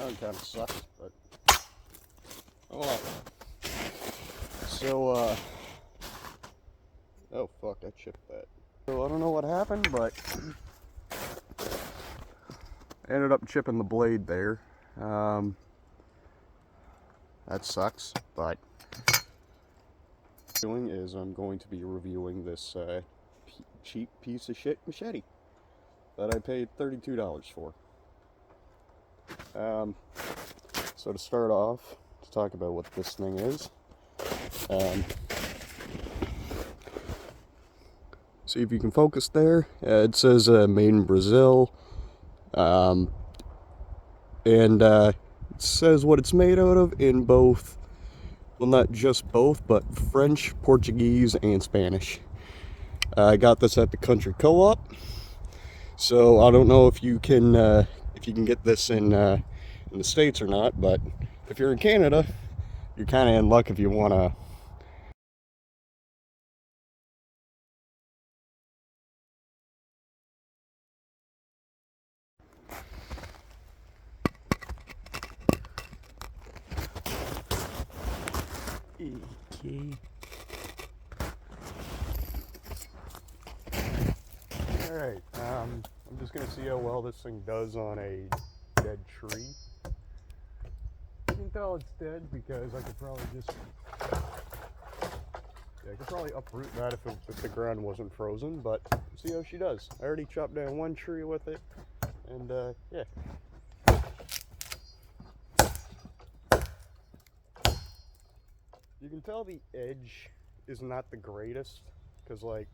That kind of sucks, but oh well. So, oh fuck, I chipped that. So I don't know what happened, but I ended up chipping the blade there. That sucks, but what I'm doing is I'm going to be reviewing this cheap piece of shit machete that I paid $32 for. So to start off, to talk about what this thing is, see if you can focus there. It says made in Brazil, and it says what it's made out of in both, well, not just both, but French, Portuguese, and Spanish. I got this at the country co-op, so I don't know if you can get this in the States or not, but if you're in Canada, you're kind of in luck if you want to. Okay. Alright, I'm just gonna see how well this thing does on a dead tree. You can tell it's dead because I could probably uproot that if the ground wasn't frozen, but see how she does. I already chopped down one tree with it, and yeah. You can tell the edge is not the greatest, because like,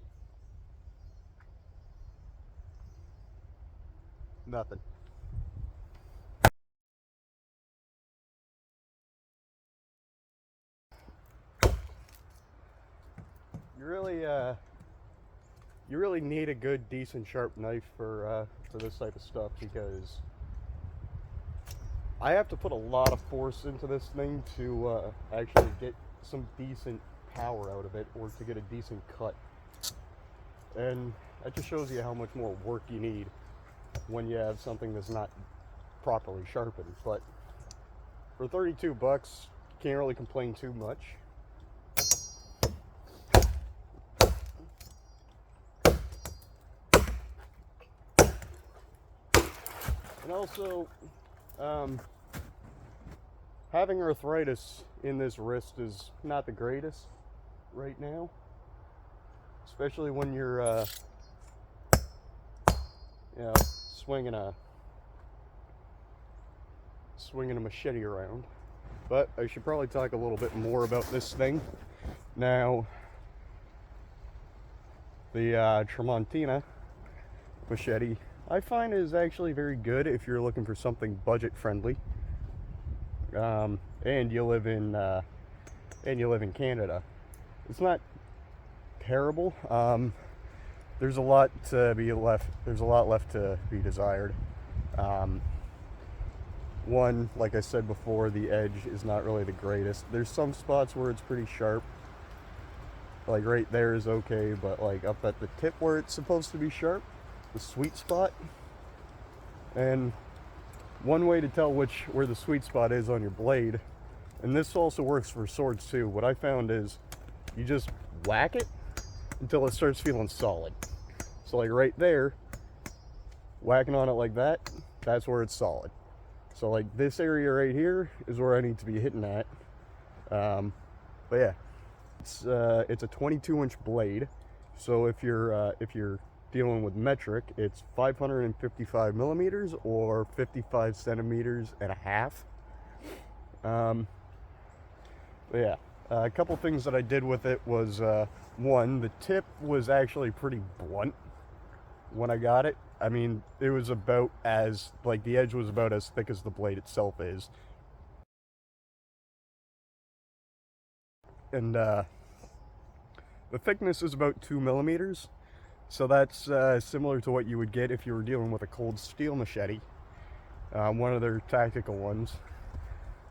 nothing. You really need a good, decent, sharp knife for this type of stuff, because I have to put a lot of force into this thing to actually get some decent power out of it, or to get a decent cut. And that just shows you how much more work you need when you have something that's not properly sharpened. But for 32 bucks, can't really complain too much. And also, having arthritis in this wrist is not the greatest right now, especially when you're swinging a machete around. But I should probably talk a little bit more about this thing. Now, the Tramontina machete I find is actually very good if you're looking for something budget friendly, and you live in Canada. It's not terrible. There's a lot left to be desired. One, like I said before, the edge is not really the greatest. There's some spots where it's pretty sharp. Like right there is okay, but like up at the tip where it's supposed to be sharp, the sweet spot. And one way to tell where the sweet spot is on your blade, and this also works for swords too, what I found is you just whack it until it starts feeling solid. So like right there, whacking on it like that, that's where it's solid. So like this area right here is where I need to be hitting at. But yeah, it's a 22-inch blade. So if you're dealing with metric, it's 555 millimeters or 55 centimeters and a half. But yeah, a couple things that I did with it was, one, the tip was actually pretty blunt when I got it. I mean, it was about as, like, the edge was about as thick as the blade itself is. And the thickness is about 2 millimeters. So that's similar to what you would get if you were dealing with a cold steel machete, one of their tactical ones.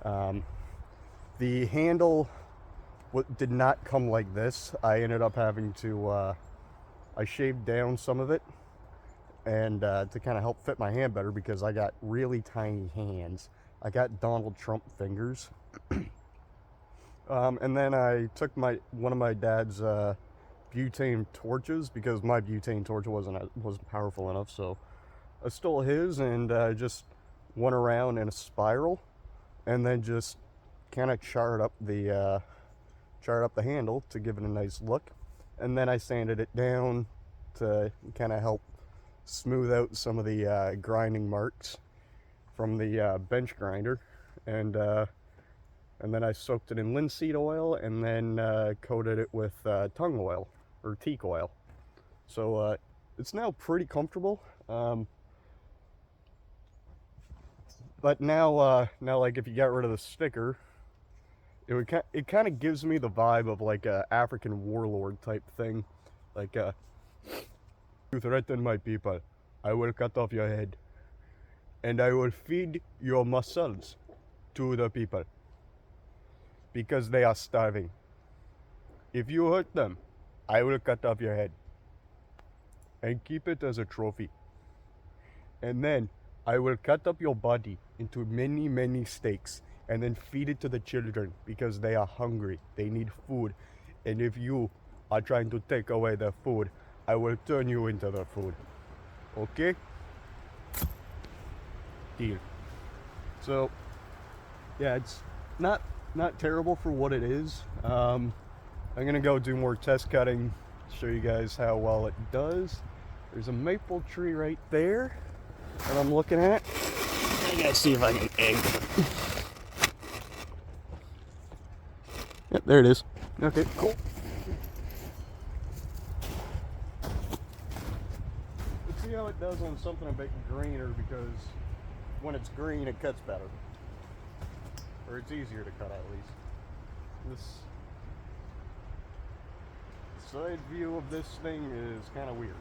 The handle did not come like this. I ended up having to, I shaved down some of it, and to kind of help fit my hand better, because I got really tiny hands, I got Donald Trump fingers. And then I took one of my dad's butane torches, because my butane torch wasn't powerful enough, so I stole his and just went around in a spiral, and then just kind of charred up the handle to give it a nice look, and then I sanded it down to kind of help smooth out some of the grinding marks from the bench grinder, and then I soaked it in linseed oil, and then coated it with tung oil or teak oil. So it's now pretty comfortable. But now like if you get rid of the sticker, it kind of gives me the vibe of like a African warlord type thing. Like, you threaten my people, I will cut off your head, and I will feed your muscles to the people, because they are starving. If you hurt them, I will cut off your head and keep it as a trophy. And then I will cut up your body into many, many steaks, and then feed it to the children, because they are hungry. They need food. And if you are trying to take away their food, I will turn you into their food. Okay? Deal. So, yeah, it's not terrible for what it is. I'm gonna go do more test cutting, show you guys how well it does. There's a maple tree right there that I'm looking at. I gotta see if I can angle it. Yep, there it is. Okay, cool. Let's see how it does on something a bit greener, because when it's green it cuts better. Or it's easier to cut, at least. This side view of this thing is kind of weird.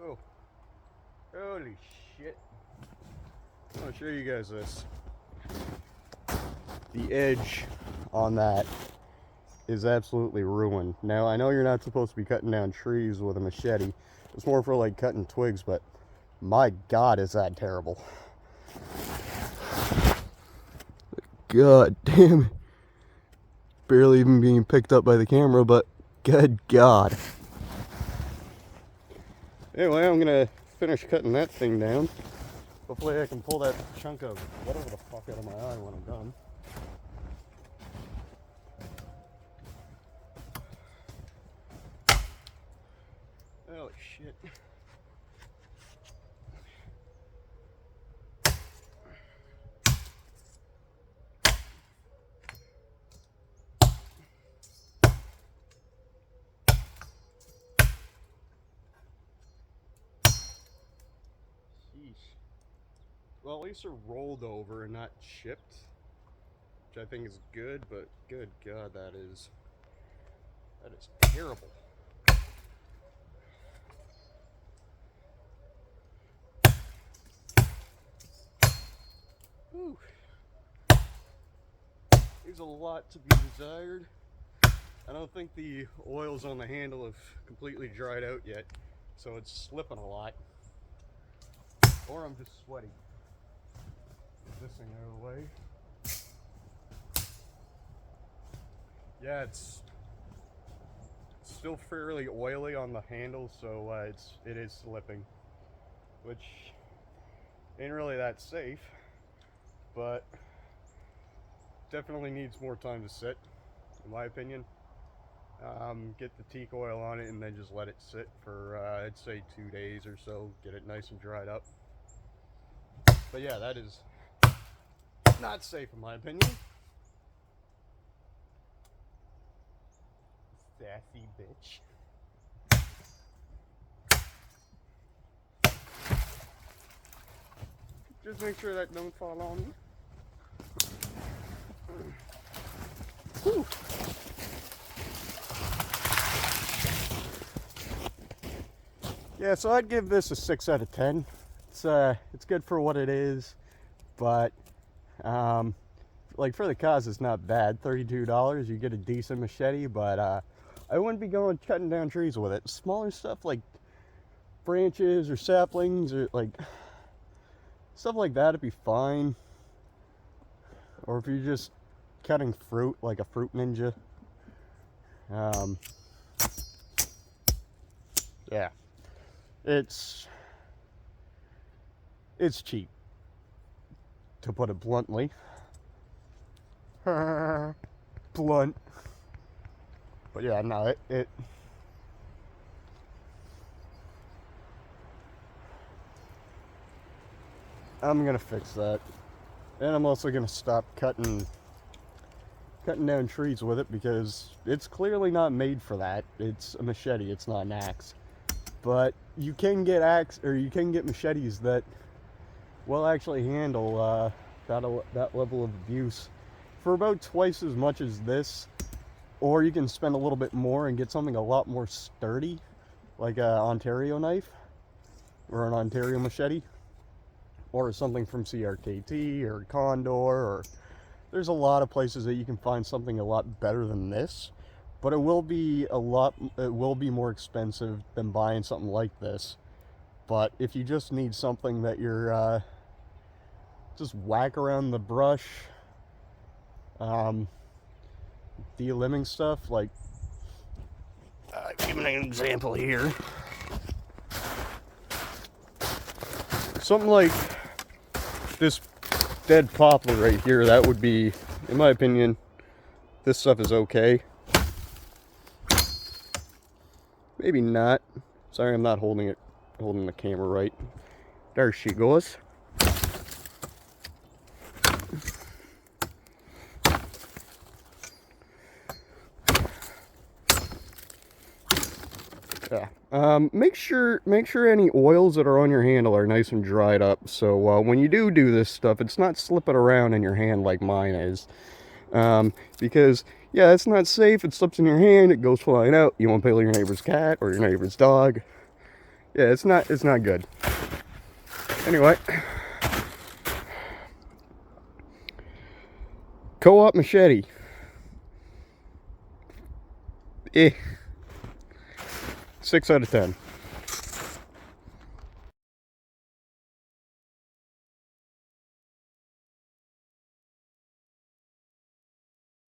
Oh, holy shit. I'll show you guys this. The edge on that is absolutely ruined. Now, I know you're not supposed to be cutting down trees with a machete. It's more for like cutting twigs, but my God, is that terrible. God damn it. Barely even being picked up by the camera, but good God. Anyway, I'm gonna finish cutting that thing down. Hopefully I can pull that chunk of whatever the fuck out of my eye when I'm done. Oh shit. Well, at least they're rolled over and not chipped, which I think is good, but good God, that is terrible. Whew. There's a lot to be desired. I don't think the oils on the handle have completely dried out yet, so it's slipping a lot. Or I'm just sweaty. Get this thing out of the way. Yeah, it's still fairly oily on the handle, so it is slipping, which ain't really that safe, but definitely needs more time to sit, in my opinion. Get the teak oil on it and then just let it sit for I'd say 2 days or so, get it nice and dried up. But yeah, that is not safe in my opinion. Sassy bitch. Just make sure that don't fall on you. Whew. Yeah, so I'd give this a 6 out of 10. It's good for what it is, but like for the cost, it's not bad. $32, you get a decent machete, but I wouldn't be going cutting down trees with it. Smaller stuff like branches or saplings or like stuff like that would be fine. Or if you're just cutting fruit like a fruit ninja. Yeah. It's cheap, to put it bluntly. Blunt. But yeah, no, I'm gonna fix that. And I'm also gonna stop cutting down trees with it because it's clearly not made for that. It's a machete, it's not an axe. But you can get machetes that will actually handle that level of abuse for about twice as much as this. Or you can spend a little bit more and get something a lot more sturdy, like an Ontario knife or an Ontario machete, or something from CRKT or Condor, or there's a lot of places that you can find something a lot better than this, but it will be more expensive than buying something like this. But if you just need something that you're just whack around the brush, de-limbing stuff, like give me an example here. Something like this dead poplar right here, that would be, in my opinion, this stuff is okay. Maybe not. Sorry, I'm not holding the camera right. There she goes. Yeah. Make sure any oils that are on your handle are nice and dried up. So when you do this stuff, it's not slipping around in your hand like mine is. Because yeah, it's not safe. It slips in your hand, it goes flying out. You won't peel your neighbor's cat or your neighbor's dog. Yeah, it's not good. Anyway, co-op machete. 6 out of 10.